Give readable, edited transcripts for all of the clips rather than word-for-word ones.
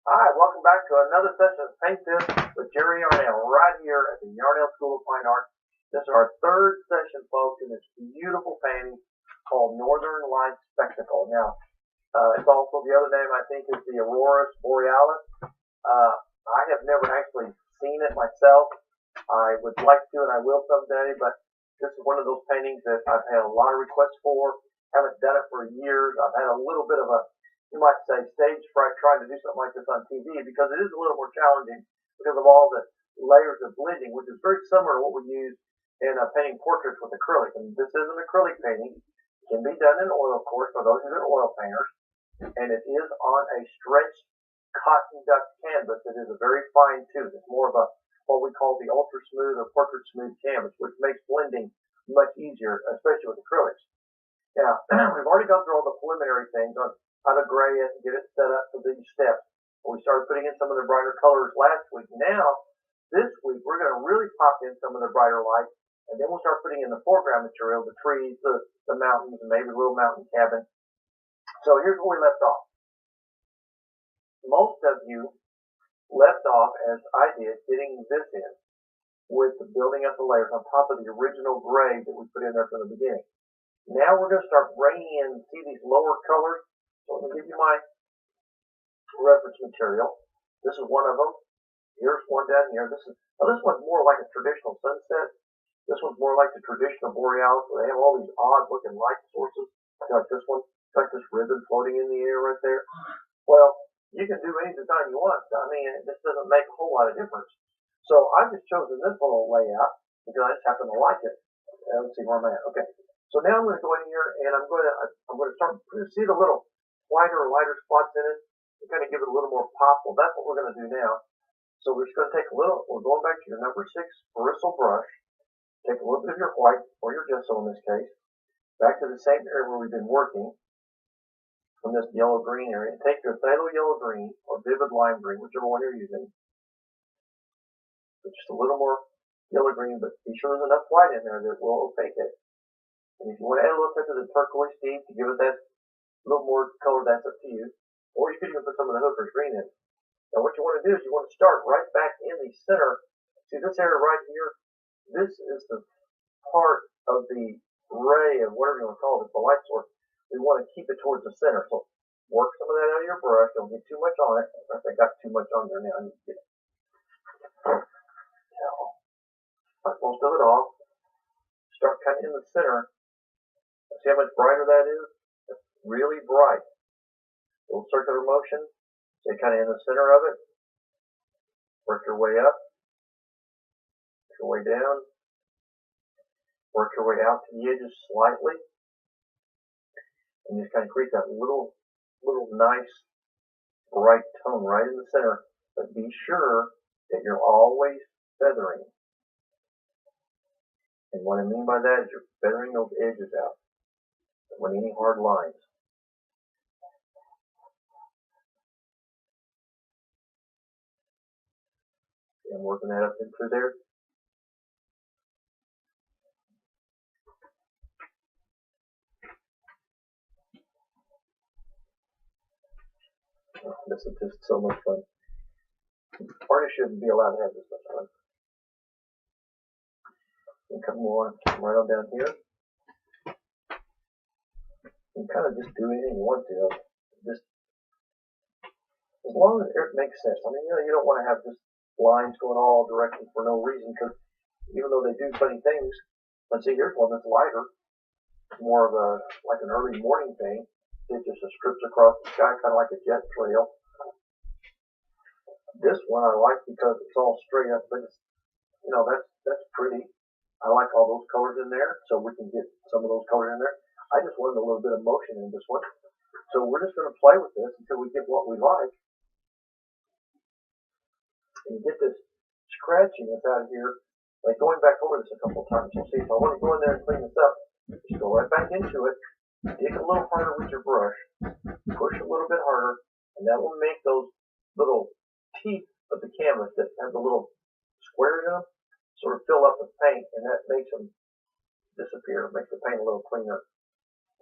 Hi, welcome back to another session of Paint This with Jerry Yarnell right here at the Yarnell School of Fine Arts. This is our third session, folks, in this beautiful painting called Northern Lights Spectacle. Now, it's also the other name, I think, is the Aurora Borealis. I have never actually seen it myself. I would like to, and I will someday, but this is one of those paintings that I've had a lot of requests for. Haven't done it for years. I've had a little bit of a, you might say, stage fright trying to do something like this on TV because it is a little more challenging because of all the layers of blending, which is very similar to what we use in painting portraits with acrylic. And this is an acrylic painting. It can be done in oil, of course, for those who are oil painters. And it is on a stretched cotton duck canvas. It is a very fine tooth. It's more of a what we call the ultra smooth or portrait smooth canvas, which makes blending much easier, especially with acrylics. Now, we've already gone through all the preliminary things on how to gray it and get it set up for these steps. We started putting in some of the brighter colors last week. Now, this week, we're going to really pop in some of the brighter lights, and then we'll start putting in the foreground material, the trees, the mountains, and maybe a little mountain cabin. So here's where we left off. Most of you left off, as I did, getting this in with the building up the layers on top of the original gray that we put in there from the beginning. Now we're going to start bringing in, see these lower colors? So let me give you my reference material. This is one of them. Here's one down here. This one's more like a traditional sunset. This one's more like the traditional borealis, where they have all these odd looking light sources. Like this one, like this ribbon floating in the air right there. Well, you can do any design you want. I mean, this doesn't make a whole lot of difference. So I've just chosen this little layout because I just happen to like it. Let's see where I'm at. Okay. So now I'm going to go in here and I'm going to start to see the little whiter or lighter spots in it to kind of give it a little more pop. Well, that's what we're going to do now. So we're just going to take a little, we're going back to your number 6 bristle brush. Take a little bit of your white or your gesso in this case. Back to the same area where we've been working. From this yellow-green area, take your phthalo yellow-green or vivid lime green, whichever one you're using. So just a little more yellow-green, but be sure there's enough white in there that will opaque it. And if you want to add a little touch of the turquoise deep to give it that little more color, that's up to you. Or you could even put some of the hooker's green in. Now what you want to do is you want to start right back in the center. See this area right here? This is the part of the ray of whatever you want to call it, the light source. We want to keep it towards the center. So work some of that out of your brush. Don't get too much on it. I think I got too much on there now. I need to get it. Wipe most of it off. Start kind of in the center. See how much brighter that is? It's really bright. A little circular motion. Stay kind of in the center of it. Work your way up. Work your way down. Work your way out to the edges slightly. And just kind of create that little nice bright tone right in the center. But be sure that you're always feathering. And what I mean by that is you're feathering those edges out when any hard lines. See, I'm working that up in through there. This is just so much fun. Artists shouldn't be allowed to have this much fun. And come on, right on down here. You can kind of just do anything you want to. Just as long as it makes sense. I mean, you don't want to have just lines going all directions for no reason, because even though they do funny things, let's see, here's one that's lighter, more of a like an early morning thing. It just strips across the sky, kind of like a jet trail. This one I like because it's all straight up, but it's, that's pretty. I like all those colors in there, so we can get some of those colors in there. I just wanted a little bit of motion in this one. So we're just going to play with this until we get what we like. And get this scratchiness out of here by going back over this a couple of times. You'll see if I want to go in there and clean this up, just go right back into it. Dig a little harder with your brush, push a little bit harder, and that will make those little teeth of the canvas that have the little squares in them sort of fill up with paint, and that makes them disappear, makes the paint a little cleaner.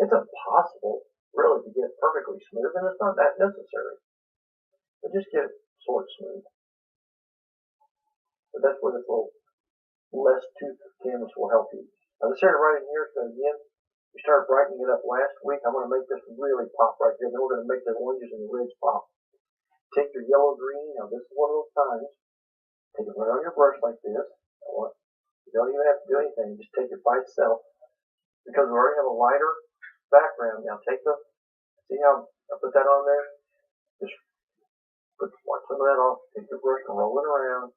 It's impossible, really, to get perfectly smooth, and it's not that necessary. but just get it sort of smooth. So that's where this little less tooth canvas will help you. Now this area right in here, so again, we started brightening it up last week. I'm going to make this really pop right here. Then we're going to make the oranges and the reds pop. Take your yellow green. Now this is one of those times. Take it right on your brush like this. You don't even have to do anything. Just take it by itself. Because we already have a lighter background. Now see how I put that on there? Just wipe some of that off. Take your brush and roll it around.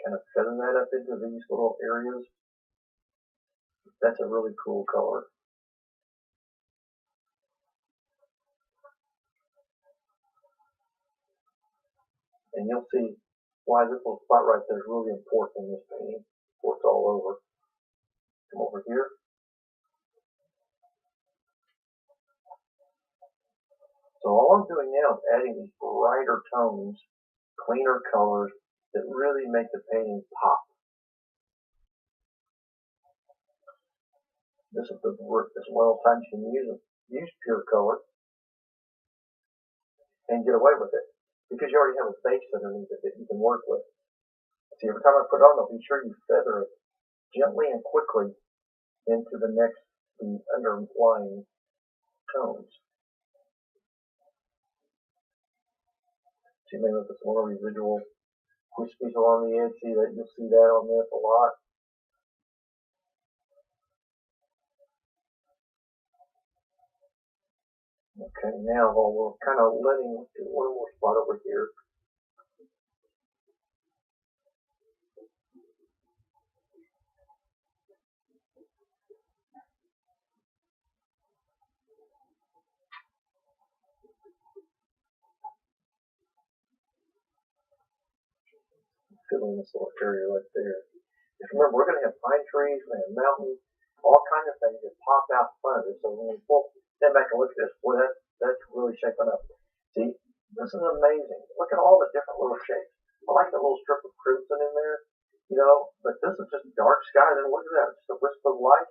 Kind of feather that up into these little areas. That's a really cool color. And you'll see why this little spot right there is really important in this painting before it's all over. Come over here. So all I'm doing now is adding these brighter tones, cleaner colors that really make the painting pop. This is one of those times you can use pure color and get away with it because you already have a base underneath it that you can work with. See, every time I put it on, be sure you feather it gently and quickly into the underlying tones. So you may look at some more residual wispies along the edge. You'll see that on this a lot. Okay, now we're kind of let's do one more spot over here. Fill in this little area right there. Just remember, we're going to have pine trees, we're going to have mountains, all kinds of things that pop out in front of it. So when we stand back and look at this, boy, that's really shaping up. See, this is amazing. Look at all the different little shapes. I like the little strip of crimson in there, but this is just dark sky. Then look at that, just a wisp of light.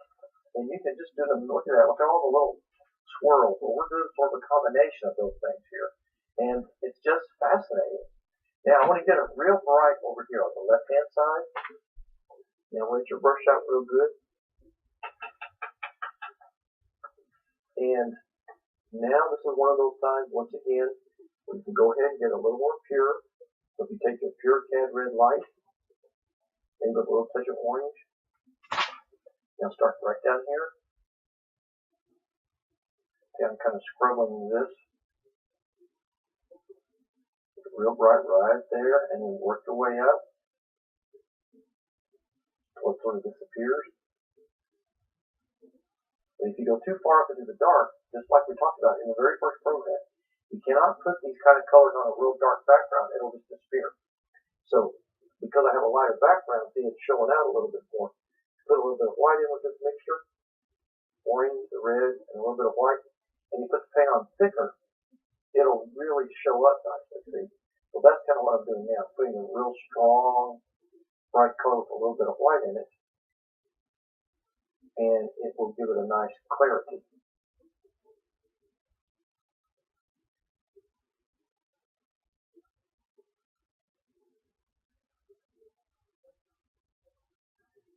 And you can just do them, look at that, look at all the little swirls. Well, we're doing sort of a combination of those things here. And it's just fascinating. Now, I want to get it real bright over here on the left-hand side. Now, wait your brush out real good. And now, this is one of those times, once again, where you can go ahead and get a little more pure. So if you take your pure cad red light, maybe a little touch of orange. Now, start right down here. Okay, I'm kind of scrubbing this. Real bright right there, and then work your way up until it sort of disappears. But if you go too far up into the dark, just like we talked about in the very first program, you cannot put these kind of colors on a real dark background, it'll just disappear. So, because I have a lighter background, see it's showing out a little bit more. Put a little bit of white in with this mixture, orange, the red, and a little bit of white, and you put the paint on thicker, it'll really show up nicely, see? So that's kind of what I'm doing now, putting a real strong, bright color with a little bit of white in it, and it will give it a nice clarity.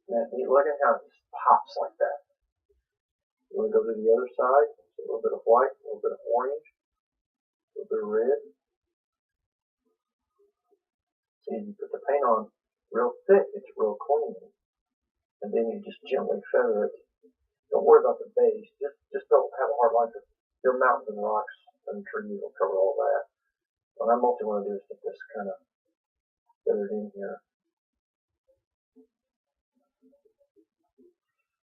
Now, look at how it just pops like that. You want to go to the other side, a little bit of white, a little bit of orange, a little bit of red. See, you put the paint on real thick, it's real clean. And then you just gently feather it. Don't worry about the base. Just don't have a hard line. There are mountains and rocks and trees will cover all that. What I mostly want to do is get this kind of feathered in here.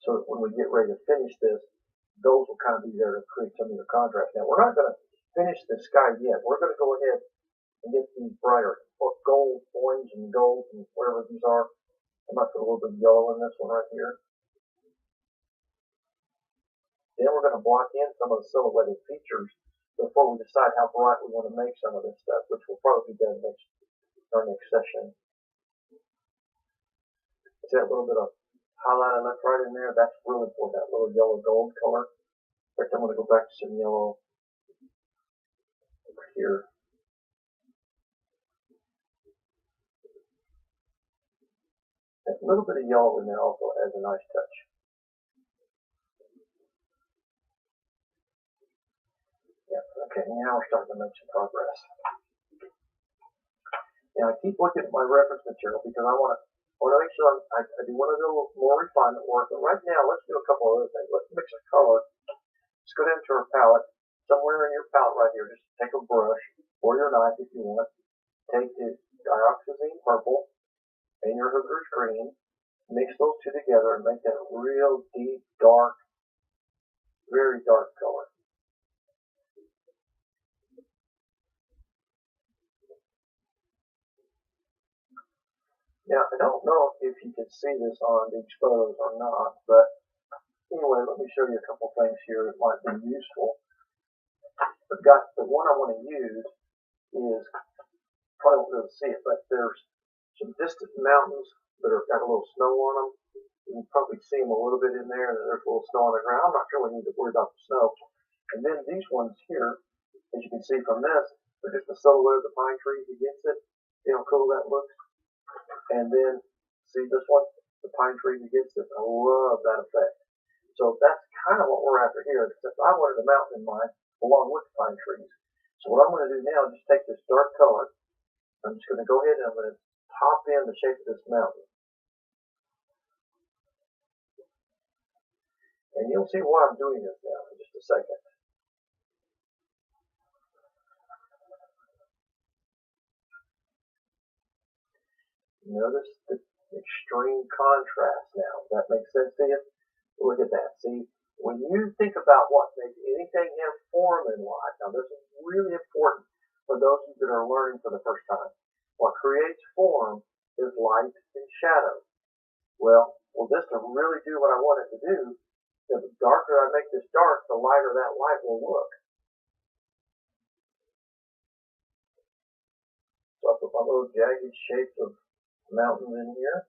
So when we get ready to finish this, those will kind of be there to create some of your contrast. Now, we're not going to finish the sky yet. We're going to go ahead and get these brighter gold, orange, and gold, and whatever these are. I might put a little bit of yellow in this one right here. Then we're going to block in some of the silhouetted features before we decide how bright we want to make some of this stuff, which will probably be done our next session. See that little bit of highlight I left right in there? That's really important, that little yellow gold color. In fact, I'm going to go back to some yellow here. A little bit of yellow in there also adds a nice touch. Yeah, okay, now we're starting to make some progress. Now I keep looking at my reference material because I want to make sure I do want to do a little more refinement work. But right now, let's do a couple of other things. Let's mix a color. Let's go down to our palette. Somewhere in your palette right here, just take a brush or your knife if you want. Take the dioxazine purple and your Hooker's green. Mix those two together and make that a real deep, dark, very dark color. Now, I don't know if you can see this on these photos or not, but anyway, let me show you a couple things here that might be useful. I've got the one I want to use is, probably won't be able to see it, but there's some distant mountains that have got a little snow on them. You can probably see them a little bit in there, and there's a little snow on the ground. I'm not sure we need to worry about the snow. And then these ones here, as you can see from this, are just the silhouette of the pine trees against it. See how cool that looks? And then, see this one? The pine trees against it. I love that effect. So that's kind of what we're after here, except I wanted a mountain in mind along with the pine trees. So what I'm going to do now is just take this dark color. I'm just going to go ahead and I'm going to top in the shape of this mountain. And you'll see why I'm doing this now in just a second. Notice the extreme contrast now. Does that make sense to you? Look at that. See, when you think about what makes anything have form in life, now this is really important for those that are learning for the first time. What creates form is light and shadow. Well, this to really do what I want it to do, the darker I make this dark, the lighter that light will look. So I put my little jagged shapes of mountains in here.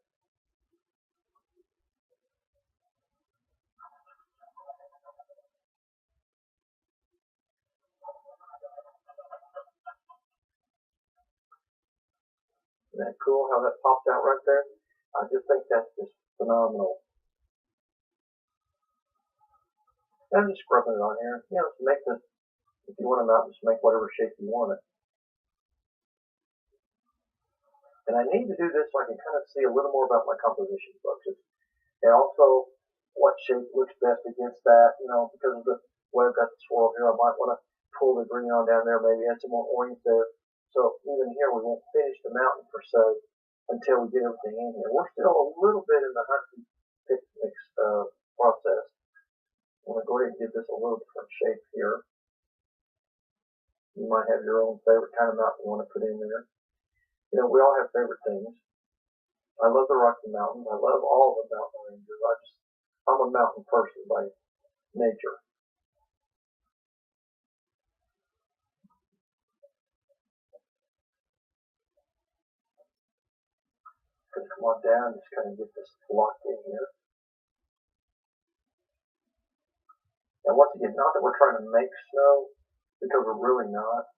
Isn't that cool how that popped out right there? I just think that's just phenomenal. I'm just scrubbing it on here. You know, to make this, if you want a mountain, just make whatever shape you want it. And I need to do this so I can kind of see a little more about my composition brushes. And also what shape looks best against that, you know, because of the way I've got the swirl here, I might want to pull the green on down there, maybe add some more orange there. So even here, we won't finish the mountain per se until we get everything in here. We're still a little bit in the hunt and pick mix process. I'm going to go ahead and give this a little different shape here. You might have your own favorite kind of mountain you want to put in there. You know, we all have favorite things. I love the Rocky Mountains. I love all the mountain ranges. I'm a mountain person by nature. Just come on down, just kind of get this locked in here. And once again, not that we're trying to make snow, because we're really not,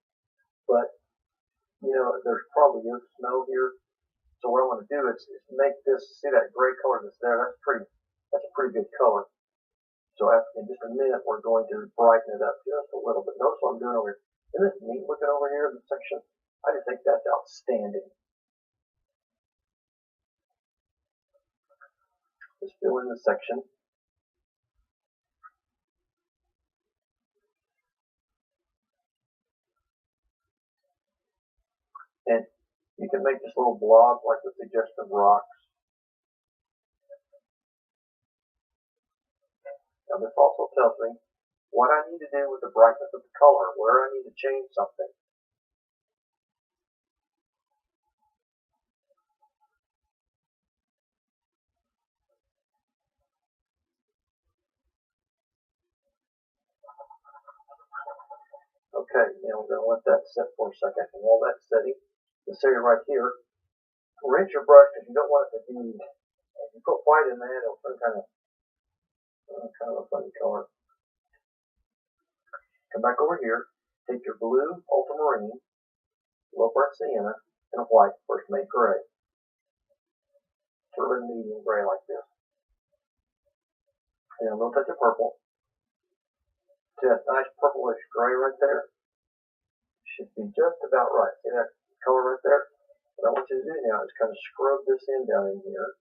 but you know, there's probably is snow here. So what I want to do is make this, see that gray color that's there, that's a pretty good color. So in just a minute, we're going to brighten it up just a little bit. Notice what I'm doing over here. Isn't it neat looking over here in the section? I just think that's outstanding. Just fill in the section. And you can make this little blob like the suggestive rocks. Now this also tells me what I need to do with the brightness of the color, where I need to change something. Okay, now we're going to let that sit for a second. And while that's setting, this area right here, rinse your brush because you don't want it to be, if you put white in that, it'll turn kind of a funny color. Come back over here, take your blue ultramarine, low burnt sienna, and a white first mate gray. Sort of a medium gray like this. And a little touch of purple. See that nice purplish gray right there? Should be just about right. See that color right there? What I want you to do now is kind of scrub this in down in here.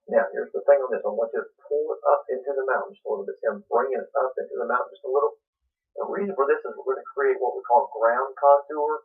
Now, here's the thing on this. I want you to pull it up into the mountain just a little bit. See, I'm bringing it up into the mountain just a little. The reason for this is we're going to create what we call ground contour.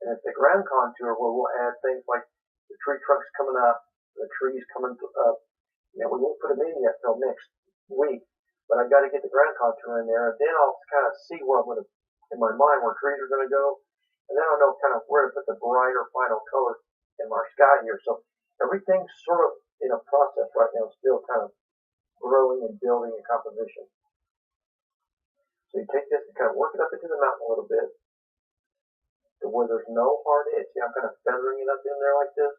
And it's the ground contour where we'll add things like the tree trunks coming up, the trees coming up. Now, we won't put them in yet till next week, but I've got to get the ground contour in there, and then I'll kind of see where I'm going to, in my mind, where trees are going to go. And then I'll know kind of where to put the brighter final color in our sky here. So everything's sort of in a process right now, still kind of growing and building a composition. So you take this and kind of work it up into the mountain a little bit to where there's no hard edge. See, I'm kind of feathering it up in there like this.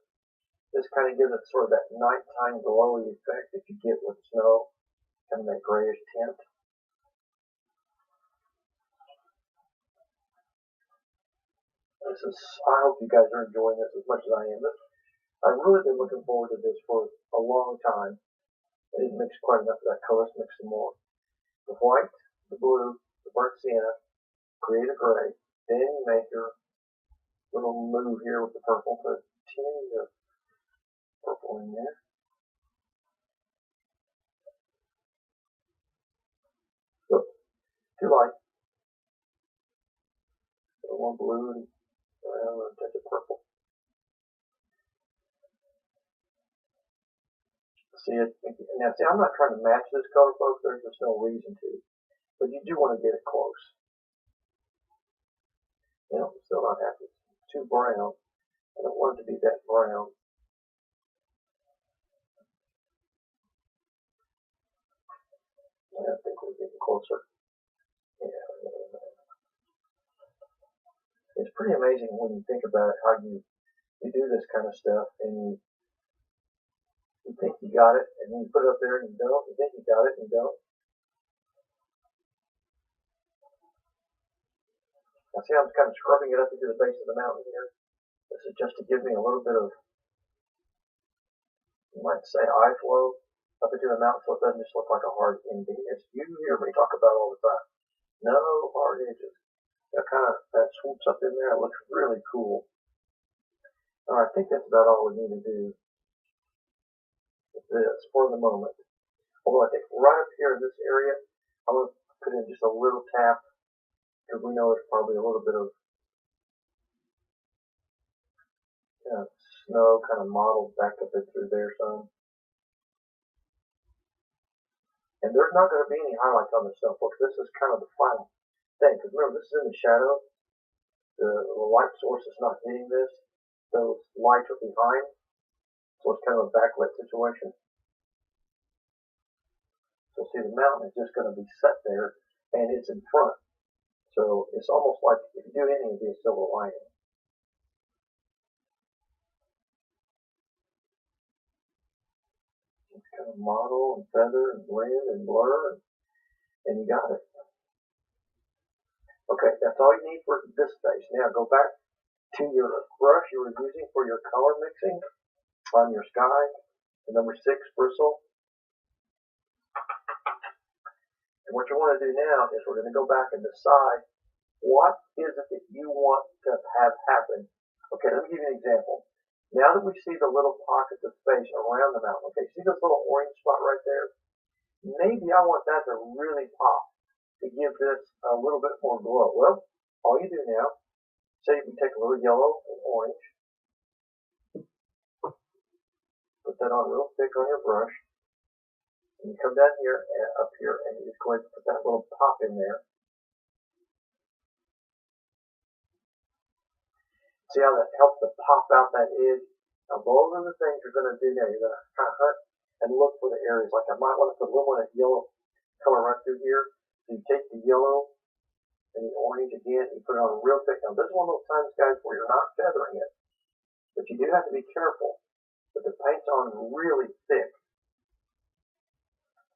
This kind of gives it sort of that nighttime glowy effect that you get with snow, kind of that grayish tint. I hope you guys are enjoying this as much as I am. I've really been looking forward to this for a long time. I didn't mix quite enough of that color. Let's mix some more. The white, the blue, the burnt sienna, create a gray. Then you make your little move here with the purple. Put a tinge of purple in there. Oops, too light. A little more blue and a touch of purple. See it now. See, I'm not trying to match this color, folks. There's just no reason to, but you do want to get it close. You know, I'm still not happy. It's too brown. I don't want it to be that brown. I think we're getting closer. Yeah. It's pretty amazing when you think about it, how you do this kind of stuff, and you think you got it, and then you put it up there and you don't. You think you got it and you don't. Now see, I'm kind of scrubbing it up into the base of the mountain here. This is just to give me a little bit of, you might say, eye flow up into the mountain so it doesn't just look like a hard ending. As you hear me talk about all the time. No hard edges. That swoops up in there. It looks really cool. All right, I think that's about all we need to do with this for the moment. Although I think right up here in this area, I'm going to put in just a little tap because we know there's probably a little bit of snow kind of modeled back up in through there some. And there's not going to be any highlights on this stuff, folks. This is kind of the final thing. Because remember, this is in the shadow. The light source is not hitting this. Those lights are behind. So it's kind of a backlit situation. So see, the mountain is just going to be set there, and it's in front. So it's almost like if you do anything, it'd be a silver lining. Just kind of model and feather and blend and blur, and you got it. Okay, that's all you need for this space. Now go back to your brush you were using for your color mixing on your sky, the number 6 bristle. And what you want to do now is we're going to go back and decide what is it that you want to have happen. Okay, let me give you an example. Now that we see the little pockets of space around the mountain, okay, see this little orange spot right there? Maybe I want that to really pop to give this a little bit more glow. Well, all you do now, say you take a little yellow and orange, put that on real thick on your brush, and you come down here and up here and you just go ahead and put that little pop in there. See how that helps to pop out that edge? Now those are the things you're going to do now. You're going to kind of hunt and look for the areas. Like I might want to put a little of that yellow color right through here. So you take the yellow and the orange again, you put it on real thick. Now this is one of those times, guys, where you're not feathering it, but you do have to be careful. But the paint's on really thick.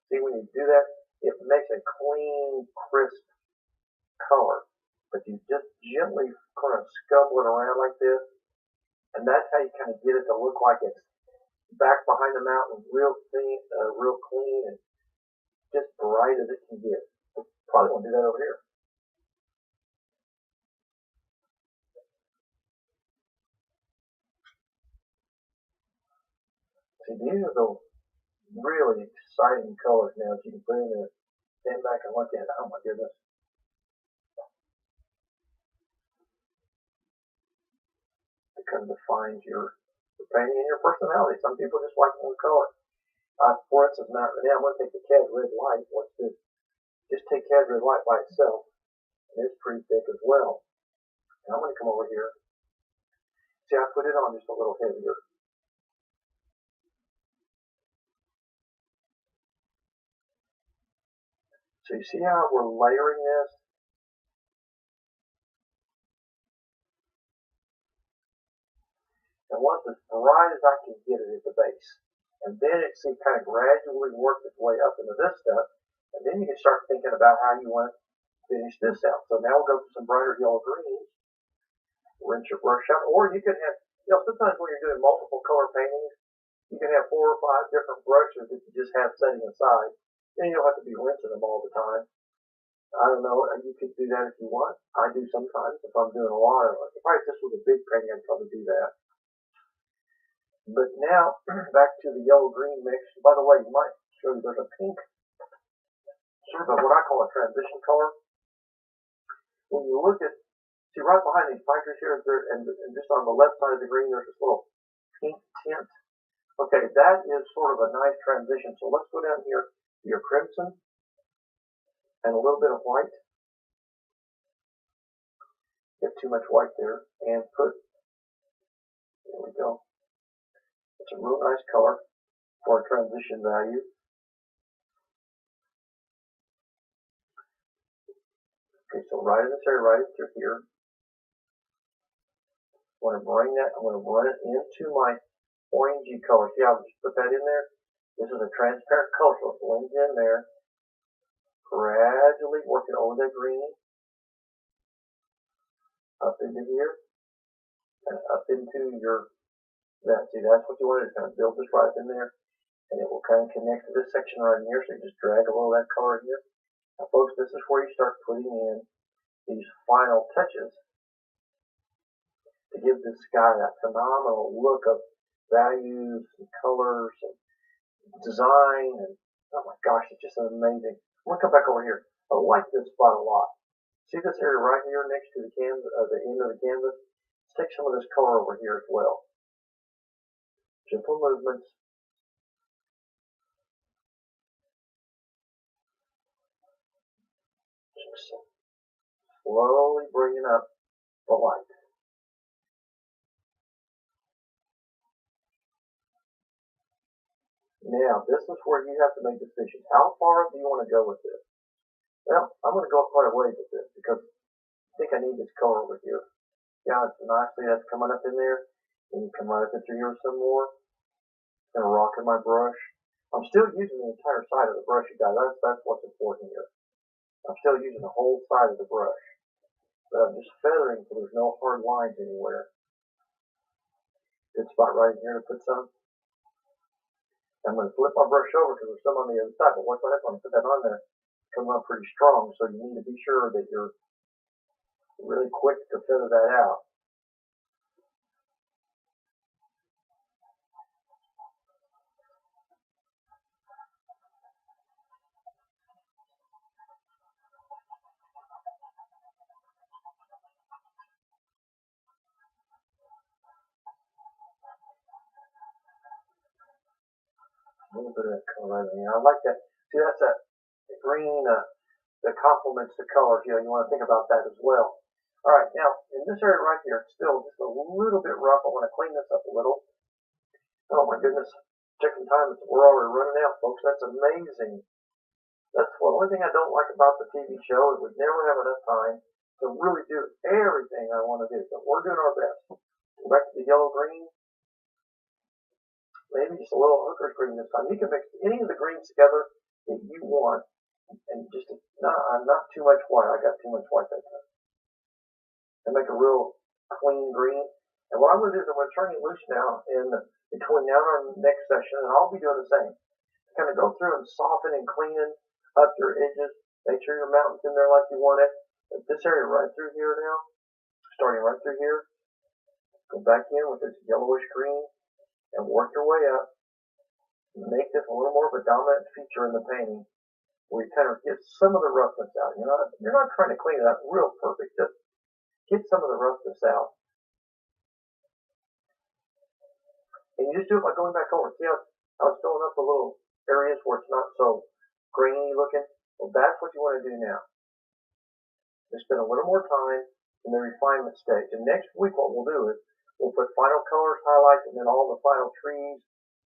See, when you do that, it makes a clean, crisp color. But you just gently kind of scumble it around like this, and that's how you kind of get it to look like it's back behind the mountain, real thin, real clean, and just bright as it can get. Probably won't do that over here. See, these are those really exciting colors now that you can put in there. Stand back and look at it. Oh my goodness. It kind of defines your painting and your personality. Some people just like one color. For instance, now I'm going to take the Cad Red Light. Let's just take Cad Red Light by itself. And it's pretty thick as well. And I'm going to come over here. See, I put it on just a little heavier. So you see how we're layering this? I want it as bright as I can get it at the base. And then it kind of gradually work its way up into this stuff. And then you can start thinking about how you want to finish this out. So now we'll go to some brighter yellow greens. Rinse your brush out. Or you can have, sometimes when you're doing multiple color paintings, you can have 4 or 5 different brushes that you just have setting aside. And you don't have to be rinsing them all the time. I don't know, you could do that if you want. I do sometimes if I'm doing a lot of it. If this was a big painting, I'd probably do that. But now, back to the yellow-green mix. By the way, you might show you there's a pink, sort of what I call a transition color. When you look at, see right behind these pine trees here, and just on the left side of the green, there's this little pink tint. Okay, that is sort of a nice transition. So let's go down here to your crimson and a little bit of white. Get too much white there, and there we go. It's a real nice color for a transition value. Okay, so right in this area, right through here. I'm going to bring that, I'm going to run it into my orangey color. See how I just put that in there? This is a transparent color, so it blends in there. Gradually work it over that green, up into here, and up into your, see, that's what you want to do, kind of build this right in there, and it will kind of connect to this section right in here, so you just drag a little of that color in here. Now folks, this is where you start putting in these final touches to give this sky that phenomenal look of values and colors and design, and oh my gosh, it's just amazing. I'm going to come back over here. I like this spot a lot. See this area right here next to the canvas, the end of the canvas? Let's take some of this color over here as well. Gentle movements. Just slowly bringing up the light. Now, this is where you have to make decisions. How far do you want to go with this? Well, I'm going to go quite a ways with this because I think I need this color over here. Yeah, it's nicely, that's coming up in there. And you come right up into here some more. It's going to rock in my brush. I'm still using the entire side of the brush, you guys. That's what's important here. I'm still using the whole side of the brush. But I'm just feathering so there's no hard lines anywhere. Good spot right in here to put some. I'm going to flip my brush over because there's some on the other side, but once I put that on there, it's coming up pretty strong, so you need to be sure that you're really quick to feather that out. A little bit of that color right there. I like that. See, that's that green that complements the colors. You want to think about that as well. All right, now in this area right here, it's still just a little bit rough. I want to clean this up a little. Oh my goodness, chicken time! We're already running out, folks. That's amazing. That's the only thing I don't like about the TV show is we never have enough time to really do everything I want to do. But we're doing our best. Back to the yellow green, maybe just a little hooker's green this time. You can mix any of the greens together that you want, and just not too much white. I got too much white that time. And make a real clean green. And what I'm going to do is I'm going to turn it loose now in between now and our next session, and I'll be doing the same. Kind of go through and soften and cleaning up your edges. Make sure your mountain's in there like you want it. But this area right through here now, starting right through here, go back in with this yellowish green and work your way up. Make this a little more of a dominant feature in the painting, where you kind of get some of the roughness out. You're not trying to clean it up real perfect. Just get some of the roughness out. And you just do it by going back over. See how I was filling up the little areas where it's not so grainy looking? Well, that's what you want to do now. Just spend a little more time in the refinement stage. And next week what we'll do is we'll put final colors, highlights, and then all the final trees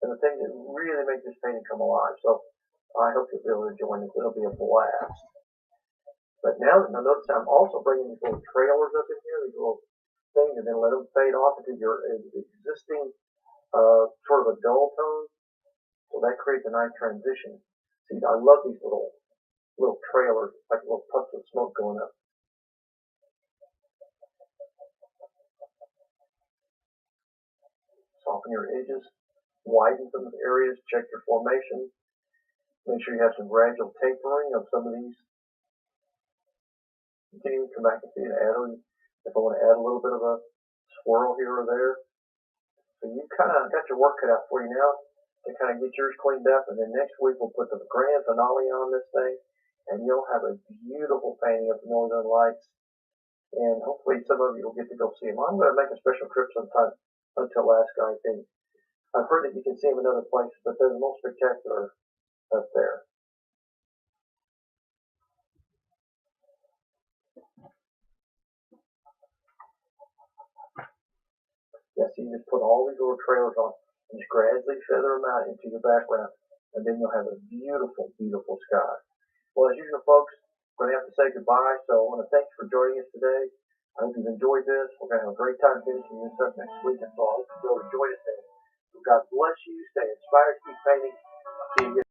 and the things that really make this painting come alive. So I hope you'll be able to join us. It'll be a blast. But now notice I'm also bringing these little trailers up in here, these little things, and then let them fade off into your existing sort of a dull tone. So that creates a nice transition. See, I love these little trailers, like little puffs of smoke going up. Soften your edges, widen some of the areas, check your formation. Make sure you have some gradual tapering of some of these. You can even come back and see it, if I want to add a little bit of a swirl here or there. So you kind of got your work cut out for you now to kind of get yours cleaned up, and then next week we'll put the grand finale on this thing, and you'll have a beautiful painting of the Northern Lights, and hopefully some of you will get to go see them. I'm going to make a special trip sometime until Alaska, I think. I've heard that you can see them in other places, but they're the most spectacular up there. Yes, you just put all these little trailers on and just gradually feather them out into your background, and then you'll have a beautiful, beautiful sky. Well, as usual, folks, we're going to have to say goodbye, so I want to thank you for joining us today. I hope you've enjoyed this. We're going to have a great time finishing this up next week, and so I hope you'll join us then. So God bless you. Stay inspired. Keep painting. See you again.